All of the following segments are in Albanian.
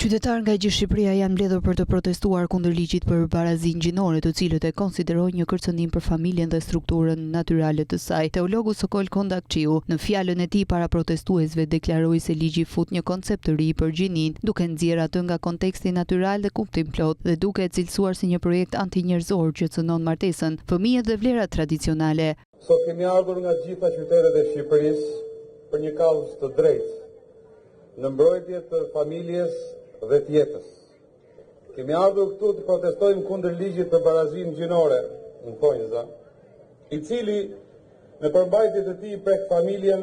Qytetarë nga gjithë Shqipëria janë mbledhur për të protestuar kundër ligjit për barazinë gjinore, të cilët e konsiderojnë një kërcënim për familjen dhe strukturën natyrale të saj. Teologu Sokol Kondakçiu, në fjalën e tij para protestuesve, deklaroi se ligji fut një koncept të ri për gjinin, duke nxjerrë atë nga konteksti natyral dhe kuptim plot, dhe duke e cilësuar si një projekt antinjerëzor që cënon martesën, fëmijët dhe vlerat tradicionale. Sot kemi ardhur nga gjitha qytetet e Shqipërisë për një kauzë të drejtë, në mbrojtje të familjes dhe të jetës. Kemi ardhur këtu të protestojmë kundër ligjit për barazinë gjinore, në thonjza, i cili në përmbajtje të tij prek familjen,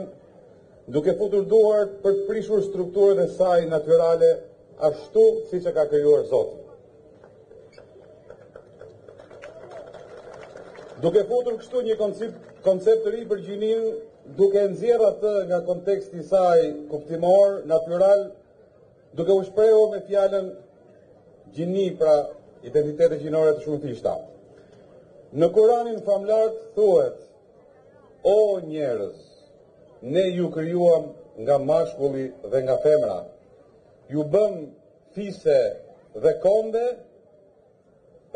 duke futur duart për të prishur strukturën e saj natyrale ashtu siç e ka krijuar Zoti. Duke futur kështu një koncept të ri për gjinin, duke nxjerrë atë nga konteksti i saj kuptimor, natyral, duke u shprehur me fjalën gjini, pra identitete gjinore të shumëfishta. Në Kuranin famlar thuhet: o njerëz, ne ju krijuam nga mashkulli dhe nga femra, ju bëm fise dhe kombe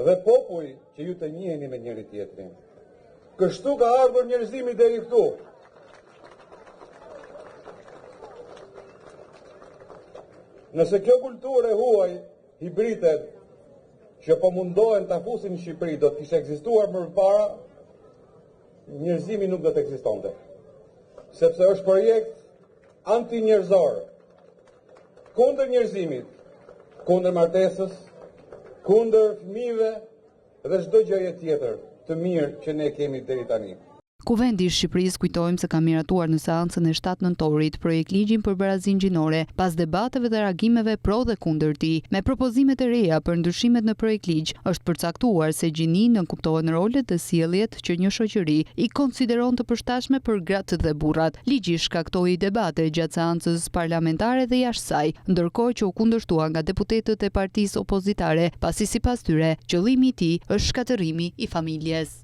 dhe popull që ju të njiheni me njëri tjetrin. Kështu ka ardhur njerëzimi deri këtu. Nëse kjo kulturë huaj, hibritet, që po mundohen ta fusin në Shqipëri, do të kishte ekzistuar më parë, njerëzimi nuk do të ekzistonte. Sepse është projekt antinjerëzor, kundër njerëzimit, kundër martesës, kundër fëmijëve dhe çdo gjëje tjetër të mirë që ne kemi deri tani. Kuvendi i Shqipërisë, kujtojmë se ka miratuar në seancën e 7 nëntorit projekt ligjin për barazinë gjinore, pas debateve dhe reagimeve pro dhe kundër tij. Me propozimet e reja për ndryshimet në projekt ligj, është përcaktuar se gjini nënkuptohen rolet dhe sjelljet që një shoqëri i konsideron të përshtatshme për gratë dhe burrat. Ligji shkaktoi debate gjatë seancës parlamentare dhe jashtë saj, ndërkohë që u kundërshtua nga deputetët e partisë opozitare, pasi sipas tyre, qëllimi i tij është shkatërrimi i familjes.